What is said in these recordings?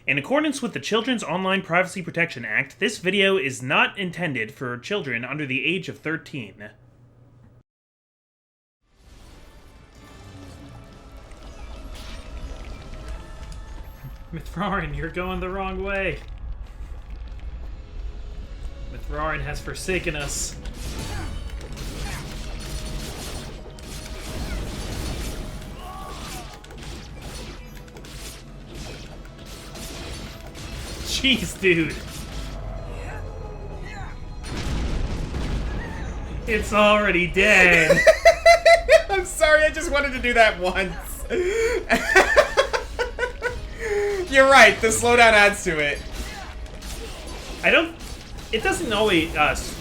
In accordance with the Children's Online Privacy Protection Act, this video is not intended for children under the age of 13. Mithrarin, you're going the wrong way. Mithrarin has forsaken us. Jeez, dude. It's already dead. I'm sorry, I just wanted to do that once. You're right, the slowdown adds to it. It doesn't always,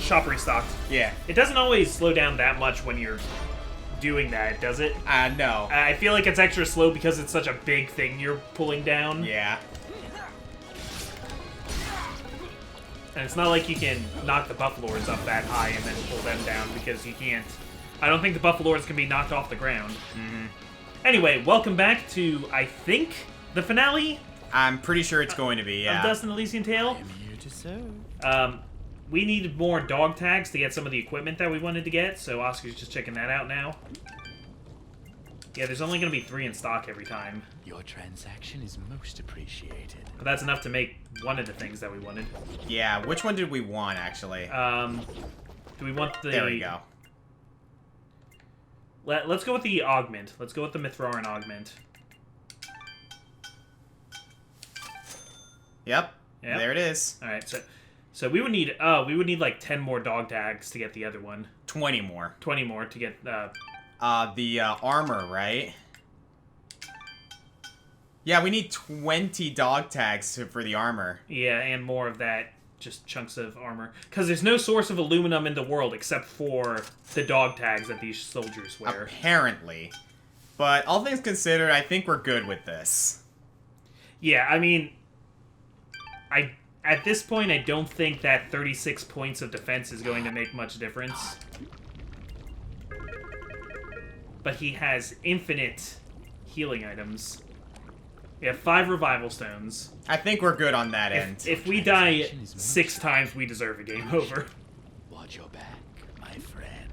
shop restocked. Yeah. It doesn't always slow down that much when you're doing that, does it? No. I feel like it's extra slow because it's such a big thing you're pulling down. Yeah. And it's not like you can knock the Buffalords up that high and then pull them down, because you can't. I don't think the Buffalords can be knocked off the ground. Mm-hmm. Anyway, welcome back to, I think, the finale? I'm pretty sure it's going to be, yeah. Of Dust and Elysian Tale? I'm here to serve. We needed more dog tags to get some of the equipment that we wanted to get, so Oscar's just checking that out now. Yeah, there's only going to be 3 in stock every time. Your transaction is most appreciated. But that's enough to make one of the things that we wanted. Yeah, which one did we want, actually? Do we want the... There we go. Let's go with the augment. Let's go with the Mithrarin augment. Yep. There it is. Alright, so we would need like 10 more dog tags to get the other one. 20 more. 20 more to get the armor, right? Yeah, we need 20 dog tags for the armor. Yeah, and more of that, just chunks of armor. Because there's no source of aluminum in the world except for the dog tags that these soldiers wear. Apparently. But all things considered, I think we're good with this. Yeah, I mean, at this point, I don't think that 36 points of defense is going to make much difference. But he has infinite healing items. We have 5 revival stones. I think we're good on that end. If we die 6 times, we deserve a game over. Watch your back, my friend.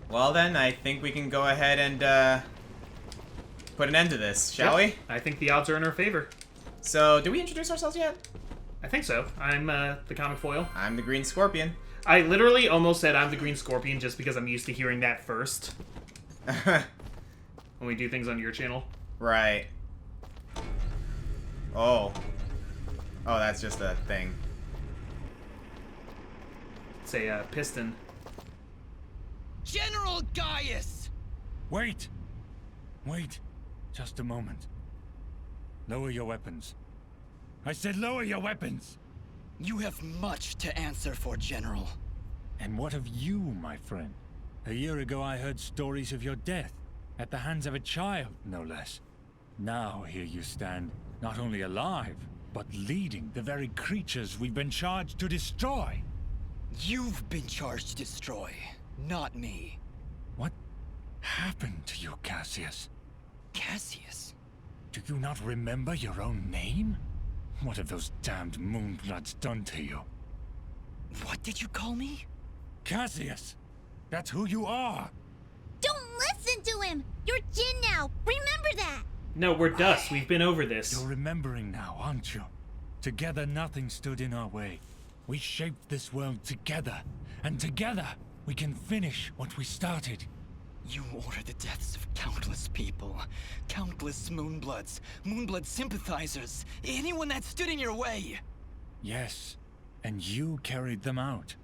Well then, I think we can go ahead and put an end to this, shall we? I think the odds are in our favor. So, did we introduce ourselves yet? I think so. I'm the Comic Foil. I'm the Green Scorpion. I literally almost said I'm the Green Scorpion just because I'm used to hearing that first. When we do things on your channel. Right. Oh. Oh, that's just a thing. It's a piston. General Gaius! Wait! Wait. Just a moment. Lower your weapons. I said lower your weapons! You have much to answer for, General. And what of you, my friend? A year ago I heard stories of your death, at the hands of a child, no less. Now here you stand, not only alive, but leading the very creatures we've been charged to destroy. You've been charged to destroy, not me. What happened to you, Cassius? Cassius? Do you not remember your own name? What have those damned Moonbloods done to you? What did you call me? Cassius! That's who you are! Don't listen to him! You're Jin now! Remember that! No, we're Dust. We've been over this. You're remembering now, aren't you? Together nothing stood in our way. We shaped this world together, and together we can finish what we started. You ordered the deaths of countless people. Countless Moonbloods. Moonblood sympathizers. Anyone that stood in your way. Yes, and you carried them out.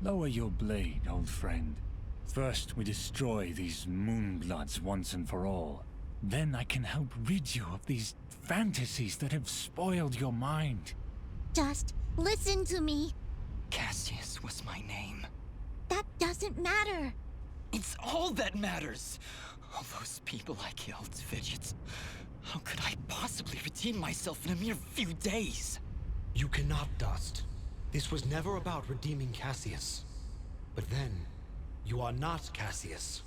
Lower your blade, old friend. First we destroy these Moonbloods once and for all. Then I can help rid you of these fantasies that have spoiled your mind. Just listen to me. Cassius was my name. That doesn't matter. It's all that matters. All those people I killed, Fidgets. How could I possibly redeem myself in a mere few days? You cannot, Dust. This was never about redeeming Cassius. But then, you are not Cassius.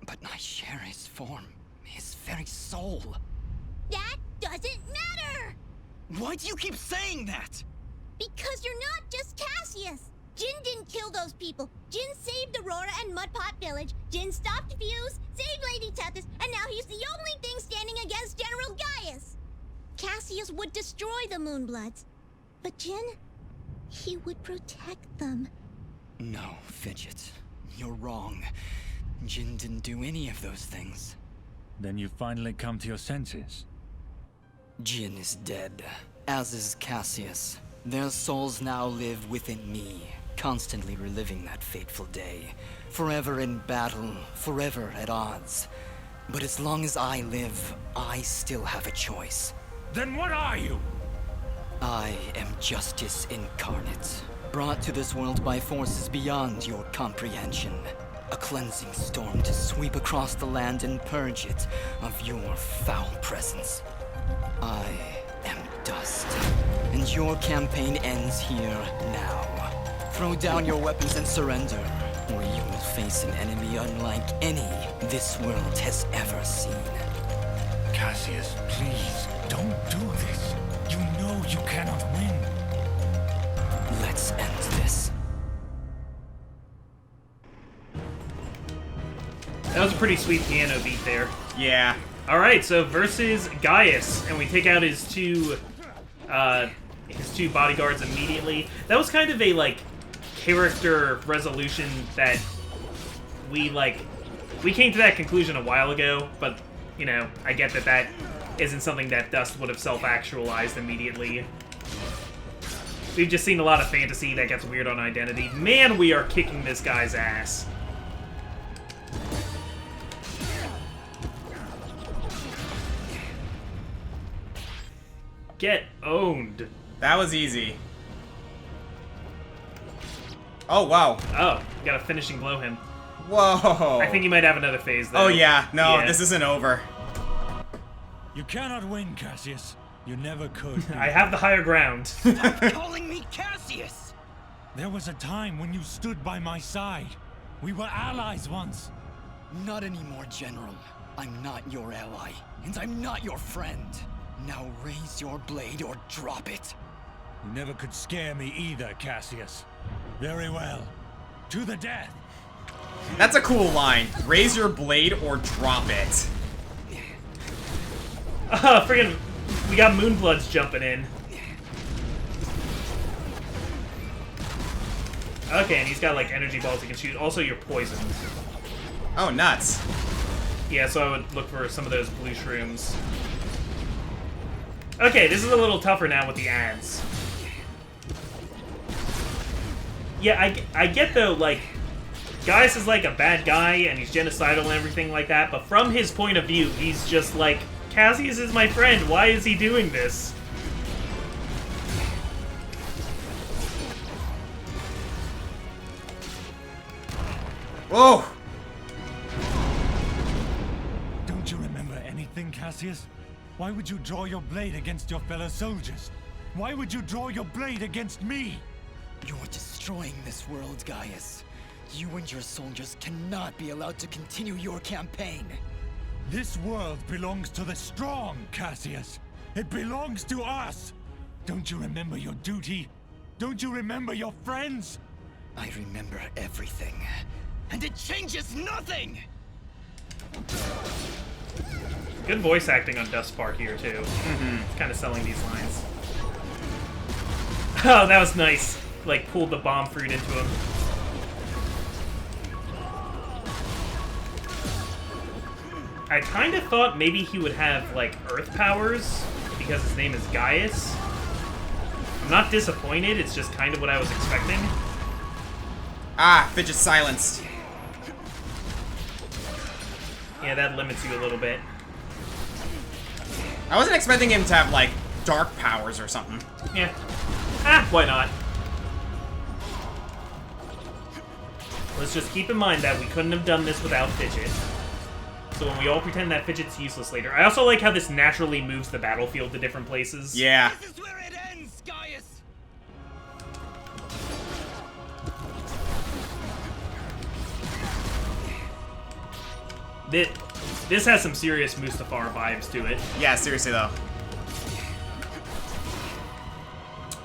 But I share his form, his very soul. That doesn't matter! Why do you keep saying that? Because you're not just Cassius. Jin didn't kill those people. Jin saved Aurora and Mudpot Village. Jin stopped Fuse, saved Lady Tethys, and now he's the only thing standing against General Gaius. Cassius would destroy the Moonbloods. But Jin, he would protect them. No, Fidget. You're wrong. Jin didn't do any of those things. Then you finally come to your senses. Jin is dead, as is Cassius. Their souls now live within me, constantly reliving that fateful day. Forever in battle, forever at odds. But as long as I live, I still have a choice. Then what are you? I am justice incarnate, brought to this world by forces beyond your comprehension. A cleansing storm to sweep across the land and purge it of your foul presence. I am dust, and your campaign ends here now. Throw down your weapons and surrender, or you will face an enemy unlike any this world has ever seen. Cassius, please, don't do this. You know you cannot win. Let's end this. That was a pretty sweet piano beat there. Yeah. Alright, so versus Gaius, and we take out his two bodyguards immediately. That was kind of a, like, character resolution that we came to that conclusion a while ago, but, you know, I get that that isn't something that Dust would have self-actualized immediately. We've just seen a lot of fantasy that gets weird on Identity. Man, we are kicking this guy's ass. Get owned. That was easy. Oh, wow. Oh, you gotta finishing blow him. Whoa. I think you might have another phase, though. Oh, yeah. No, Yeah. this isn't over. You cannot win, Cassius. You never could. I have the higher ground. Stop calling me Cassius! There was a time when you stood by my side. We were allies once. Not anymore, General. I'm not your ally, and I'm not your friend. Now raise your blade or drop it. You never could scare me either, Cassius. Very well. To the death. That's a cool line. Raise your blade or drop it. Friggin', we got Moonbloods jumping in. Okay, and he's got, like, energy balls he can shoot. Also, you're poisoned. Oh, nuts. Yeah, so I would look for some of those blue shrooms. Okay, this is a little tougher now with the ads. Yeah, I get, though, like, Gaius is, like, a bad guy, and he's genocidal and everything like that, but from his point of view, he's just like, Cassius is my friend, why is he doing this? Whoa! Don't you remember anything, Cassius? Why would you draw your blade against your fellow soldiers? Why would you draw your blade against me? You're destroying this world, Gaius. You and your soldiers cannot be allowed to continue your campaign. This world belongs to the strong, Cassius. It belongs to us. Don't you remember your duty? Don't you remember your friends? I remember everything. And it changes nothing! Good voice acting on Dust's part here, too. It's kind of selling these lines. Oh, that was nice. Like, pulled the bomb fruit into him. I kind of thought maybe he would have, like, earth powers, because his name is Gaius. I'm not disappointed, it's just kind of what I was expecting. Ah, Fidget silenced. Yeah, that limits you a little bit. I wasn't expecting him to have, like, dark powers or something. Yeah. Ah, why not? Let's just keep in mind that we couldn't have done this without Fidget. So when we all pretend that Fidget's useless later. I also like how this naturally moves the battlefield to different places. Yeah. This is where it ends, Gaius! This has some serious Mustafar vibes to it. Yeah, seriously, though.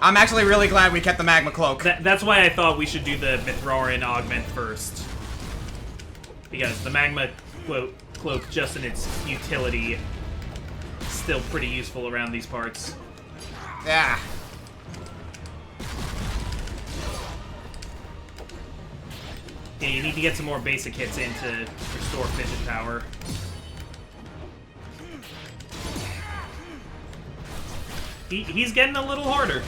I'm actually really glad we kept the magma cloak. That's why I thought we should do the Mithrarin augment first. Because the magma cloak, just in its utility, is still pretty useful around these parts. Yeah. Yeah, you need to get some more basic hits in to restore fidget power. He's getting a little harder.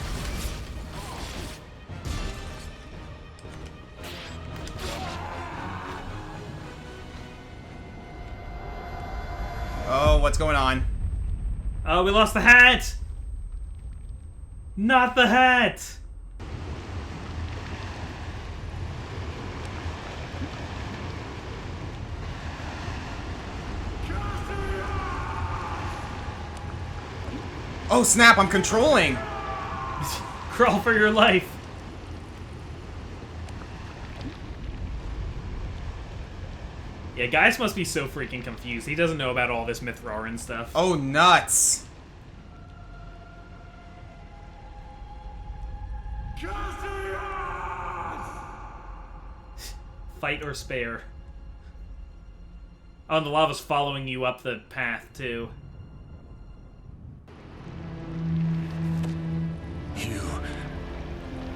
Oh, what's going on? Oh, we lost the hat! Not the hat! Oh snap, I'm controlling! Crawl for your life. Yeah, Gaius must be so freaking confused. He doesn't know about all this Mithrarin stuff. Oh, nuts! Fight or spare. Oh, and the lava's following you up the path, too.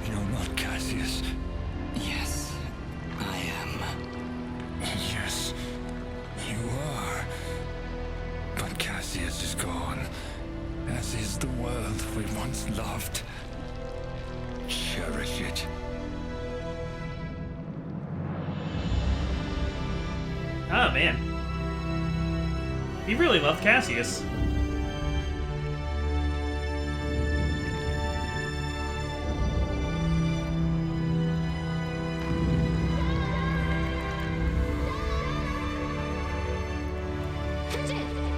You're not Cassius. Yes, I am. Yes, you are. But Cassius is gone, as is the world we once loved. Cherish it. Oh, man. He really loved Cassius.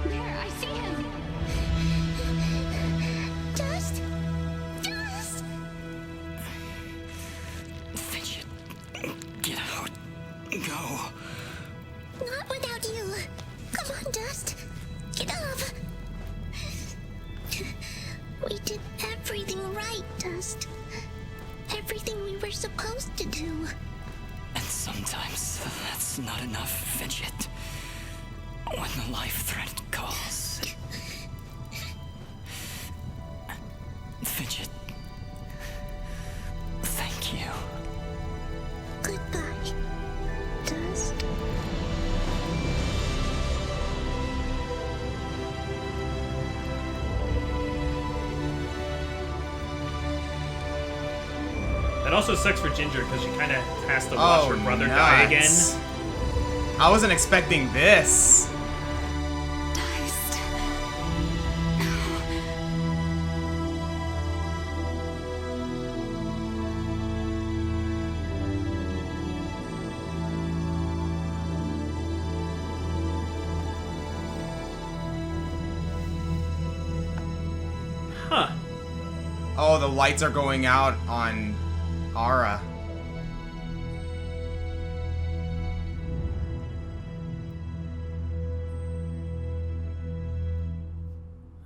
There, I see him. Dust. Fidget, get out. Go. Not without you. Come on, Dust. Get up. We did everything right, Dust. Everything we were supposed to do. And sometimes that's not enough, Fidget. When the life threat calls. Fidget. Thank you. Goodbye, Dust. That also sucks for Ginger, because she kind of has to watch her brother die again. Nuts. I wasn't expecting this. Dust. Huh. Oh, the lights are going out on Ara.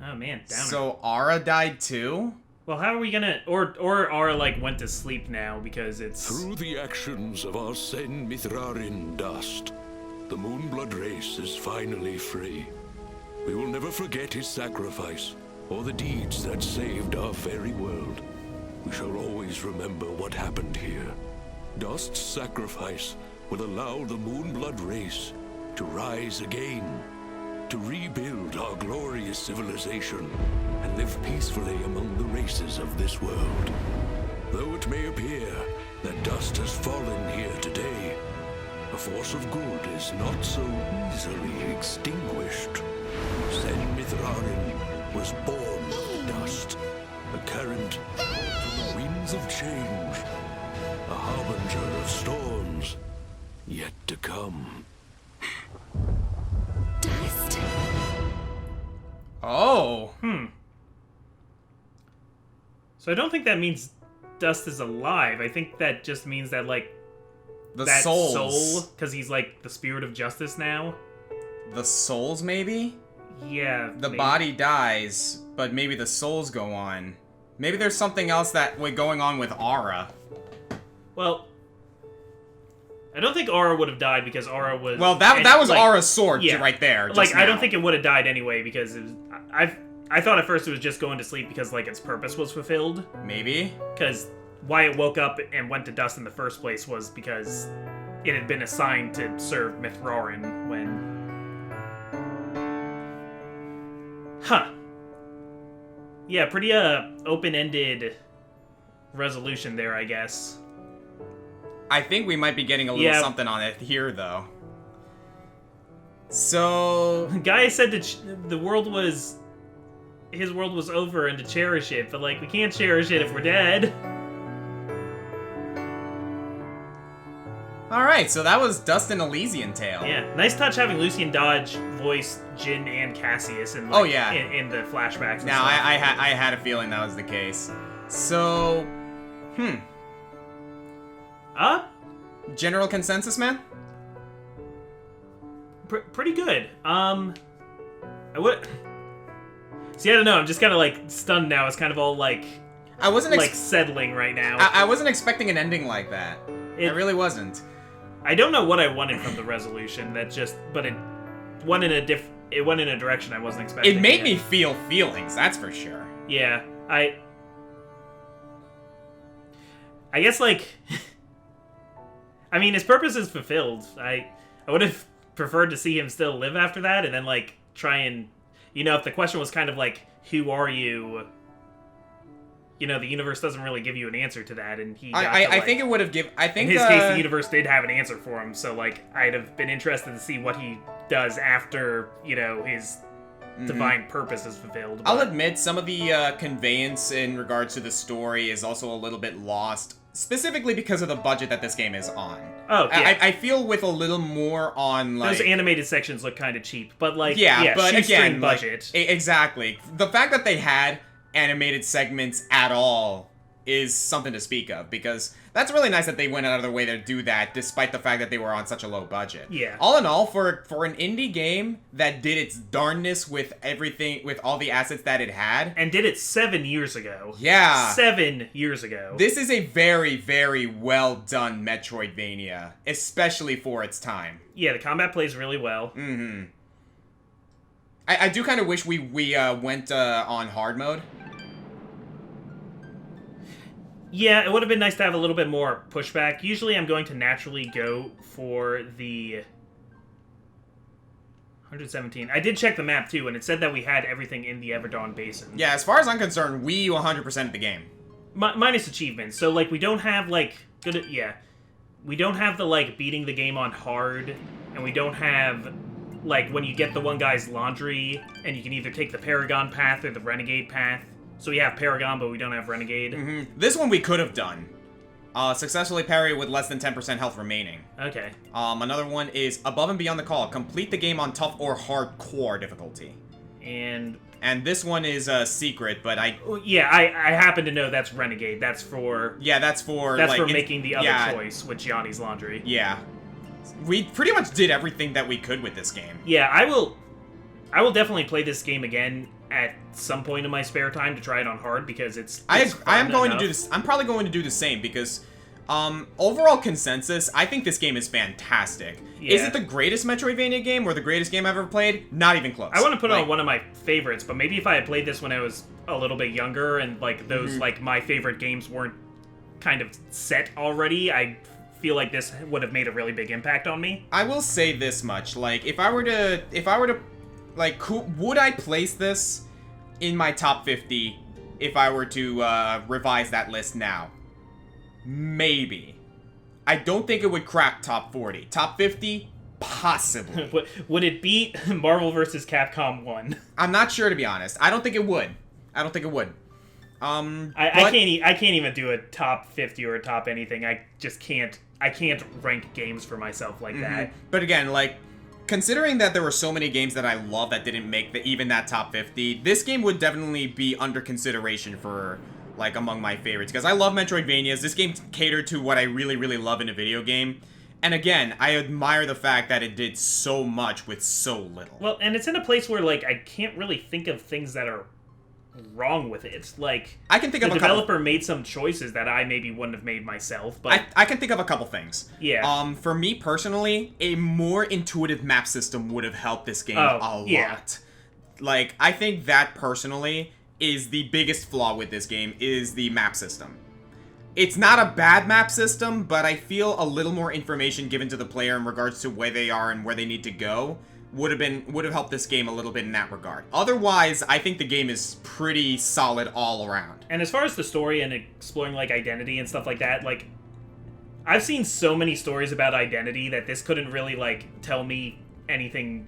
Oh, man. Downer. So Ara died too? Well, how are we gonna... Or Ara, like, went to sleep now, because it's... Through the actions of our Sen Mithrarin Dust, the Moonblood race is finally free. We will never forget his sacrifice, or the deeds that saved our very world. We shall always remember what happened here. Dust's sacrifice will allow the Moonblood race to rise again, to rebuild our glorious civilization and live peacefully among the races of this world. Though it may appear that Dust has fallen here today, a force of good is not so easily extinguished. Sen Mithrarin was born of dust, a current from the winds of change, a harbinger of storms yet to come. Dust. Oh. So I don't think that means Dust is alive. I think that just means that, like, The that souls. soul, because he's, like, the spirit of justice now. The souls, maybe? Yeah. The maybe. body dies, but maybe the souls go on. Maybe there's something else that was going on with Aura. Well, I don't think Aura would have died because Aura was... Well, that was like, Aura's sword right there. Like, now. I don't think it would have died anyway because it was, I thought at first it was just going to sleep because, like, its purpose was fulfilled. Maybe. Because why it woke up and went to dust in the first place was because it had been assigned to serve Mithrarin when... Huh. Yeah, pretty, open-ended resolution there, I guess. I think we might be getting a little something on it here, though. So... Gaius said that the world was... His world was over and to cherish it, but, like, we can't cherish it if we're dead. Alright, so that was Dust and Elysian Tale. Yeah, nice touch having Lucian Dodge voice Jin and Cassius in, like, in the flashbacks and now, stuff. I had a feeling that was the case. So... General consensus, man? Pretty good. I would... See, I don't know, I'm just kind of, like, stunned now. It's kind of all, like... I wasn't like, settling right now. I wasn't expecting an ending like that. I really wasn't. I don't know what I wanted from the resolution. That just... But it went in a it went in a direction I wasn't expecting. It made me feel feelings, that's for sure. Yeah, I guess, like... I mean, his purpose is fulfilled. I would have preferred to see him still live after that, and then, like, try and... You know, if the question was kind of like, who are you? You know, the universe doesn't really give you an answer to that, and he... I think it would have given... I think in his case, the universe did have an answer for him, so, like, I'd have been interested to see what he does after, you know, his divine purpose is fulfilled. But... I'll admit, some of the conveyance in regards to the story is also a little bit lost, specifically because of the budget that this game is on. Oh, yeah. I feel with a little more on, like... Those animated sections look kind of cheap, but, like, but again, budget. Like, exactly. The fact that they had animated segments at all is something to speak of, because that's really nice that they went out of their way to do that, despite the fact that they were on such a low budget. Yeah. All in all, for an indie game that did its darnness with everything, with all the assets that it had... And did it 7 years ago. Yeah. 7 years ago. This is a very, very well done Metroidvania, especially for its time. Yeah, the combat plays really well. Mm-hmm. I do kind of wish we went on hard mode. Yeah, it would have been nice to have a little bit more pushback. Usually I'm going to naturally go for the 117. I did check the map, too, and it said that we had everything in the Everdawn Basin. Yeah, as far as I'm concerned, we 100%ed the game. Minus achievements. So, like, we don't have, like... We don't have the, like, beating the game on hard, and we don't have... Like, when you get the one guy's laundry, and you can either take the Paragon path or the Renegade path. So we have Paragon, but we don't have Renegade. Mm-hmm. This one we could have done. Successfully parry with less than 10% health remaining. Okay. Another one is Above and Beyond the Call. Complete the game on tough or hardcore difficulty. And this one is secret, but I... Yeah, I happen to know that's Renegade. That's for... Yeah, that's for... That's like, for making the other choice with Gianni's laundry. Yeah. We pretty much did everything that we could with this game. Yeah, I will definitely play this game again at some point in my spare time to try it on hard, because it's I am going to do this. I'm probably going to do the same, because overall consensus, I think this game is fantastic. Yeah. Is it the greatest Metroidvania game or the greatest game I've ever played? Not even close. I want to put it on one of my favorites, but maybe if I had played this when I was a little bit younger and like those like my favorite games weren't kind of set already, I feel like this would have made a really big impact on me. I will say this much, like if I were to like, would I place this in my top 50 if I were to revise that list now? Maybe. I don't think it would crack top 40. Top 50? Possibly. Would it beat Marvel vs. Capcom 1? I'm not sure, to be honest. I don't think it would. I can't even do a top 50 or a top anything. I just can't. I can't rank games for myself like that. But again, like, considering that there were so many games that I love that didn't make even that top 50, this game would definitely be under consideration for, like, among my favorites. Because I love Metroidvanias. This game catered to what I really, really love in a video game. And again, I admire the fact that it did so much with so little. Well, and it's in a place where, like, I can't really think of things that are wrong with it. Like, I can think of the a couple... developer made some choices that I maybe wouldn't have made myself, but... I can think of a couple things. Yeah. For me, personally, a more intuitive map system would have helped this game a lot. Like, I think that, personally, is the biggest flaw with this game, is the map system. It's not a bad map system, but I feel a little more information given to the player in regards to where they are and where they need to go would have helped this game a little bit in that regard. Otherwise, I think the game is pretty solid all around. And as far as the story and exploring, like, identity and stuff like that, like, I've seen so many stories about identity that this couldn't really, like, tell me anything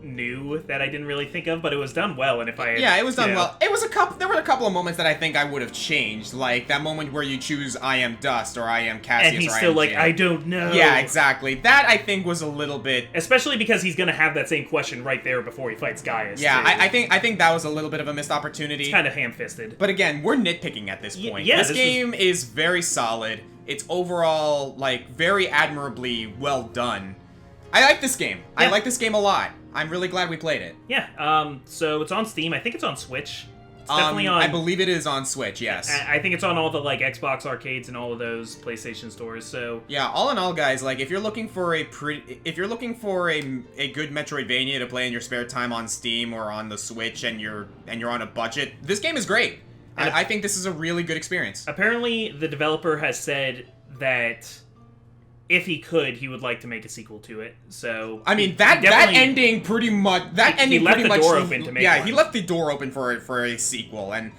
new that I didn't really think of, but it was done well, and if I had, yeah, it was done well. It was there were a couple of moments that I think I would have changed, like that moment where you choose I am Dust or I am Cassius, and he's or still I am like, Jin. I don't know. Yeah, exactly. That I think was a little bit, especially because he's gonna have that same question right there before he fights Gaius. Yeah, too. I think that was a little bit of a missed opportunity. It's kind of ham-fisted. But again, we're nitpicking at this point. Yeah, this game is very solid. It's overall like very admirably well done. I like this game. Yeah. I like this game a lot. I'm really glad we played it. Yeah, so it's on Steam. I think it's on Switch. It's definitely on... I believe it is on Switch, yes. I think it's on all the, like, Xbox arcades and all of those PlayStation stores, so... Yeah, all in all, guys, like, if you're looking for a good Metroidvania to play in your spare time on Steam or on the Switch and you're on a budget, this game is great. I think this is a really good experience. Apparently, the developer has said that... if he could, he would like to make a sequel to it. So I mean, that ending pretty much he left the door open to make one. he left the door open for a sequel, and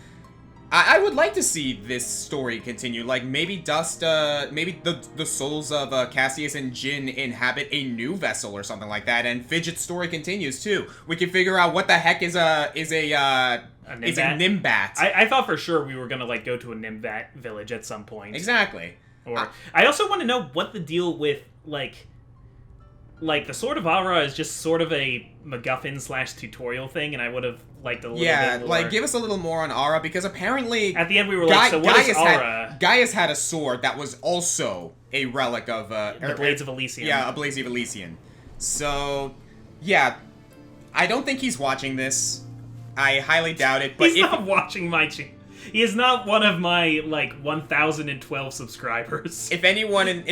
I would like to see this story continue. Like maybe maybe the souls of Cassius and Jin inhabit a new vessel or something like that, and Fidget's story continues too. We can figure out what the heck is a Nimbat. I thought for sure we were gonna like go to a Nimbat village at some point. Exactly. Or I also want to know what the deal with like the Sword of Aura is just sort of a MacGuffin / tutorial thing, and I would have liked a little bit more. Like give us a little more on Aura, because apparently at the end we were like, so what is Aura? Gaius had a sword that was also a relic of the Blades of Elysian. Yeah, a Blades of Elysian. So yeah, I don't think he's watching this. I highly doubt it. But he's not watching my channel. He is not one of my, like, 1,012 subscribers. If anyone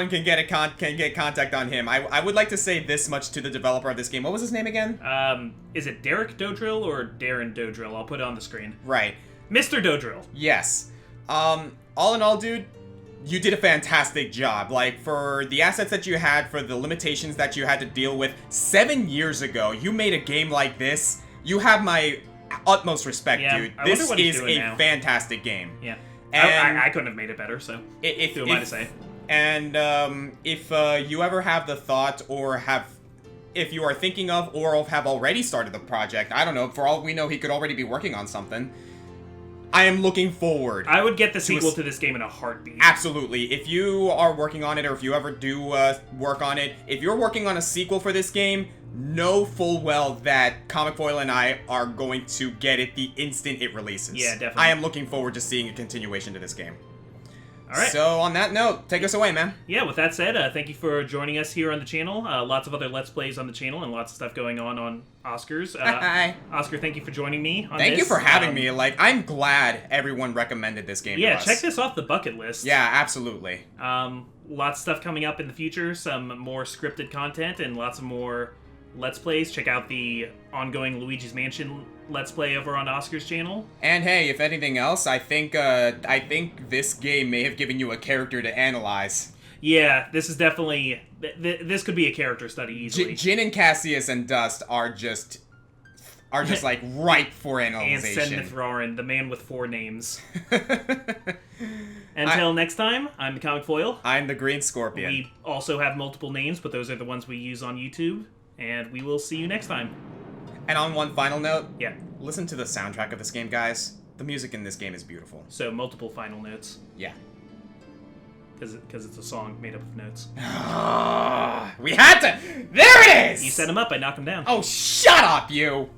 can get contact on him, I would like to say this much to the developer of this game. What was his name again? Is it Derek Dodrill or Darren Dodrill? I'll put it on the screen. Right. Mr. Dodrill. Yes. All in all, dude, you did a fantastic job. Like, for the assets that you had, for the limitations that you had to deal with, 7 years ago, you made a game like this. You have my utmost respect, dude. This is a fantastic game. Yeah. And I couldn't have made it better, so who am I to say? And if you ever have the thought, or if you are thinking of, or have already started the project, I don't know, for all we know, he could already be working on something. I am looking forward. I would get the sequel to this game in a heartbeat. Absolutely. If you are working on it, or if you ever do work on it, if you're working on a sequel for this game, know full well that Comic Foil and I are going to get it the instant it releases. Yeah, definitely. I am looking forward to seeing a continuation to this game. All right. So, on that note, take us away, man. Yeah, with that said, thank you for joining us here on the channel. Lots of other Let's Plays on the channel, and lots of stuff going on Oscars. Hi. Oscar, thank you for joining me on Thank this. you for having me. Like, I'm glad everyone recommended this game to us. Check this off the bucket list. Yeah, absolutely. Lots of stuff coming up in the future, some more scripted content, and lots of more Let's Plays. Check out the ongoing Luigi's Mansion Let's Play over on Oscar's channel. And hey, if anything else, I think this game may have given you a character to analyze. Yeah, this is definitely... this could be a character study easily. Jin and Cassius and Dust are just like ripe for analyzation. And Sen Mithrarin, the man with 4 names. Until next time, I'm the Comic Foil. I'm the Green Scorpion. We also have multiple names, but those are the ones we use on YouTube. And we will see you next time. And on one final note, yeah, listen to the soundtrack of this game, guys. The music in this game is beautiful. So, multiple final notes. Yeah. Because it's a song made up of notes. We had to... There it is! You set him up, I knocked him down. Oh, shut up, you!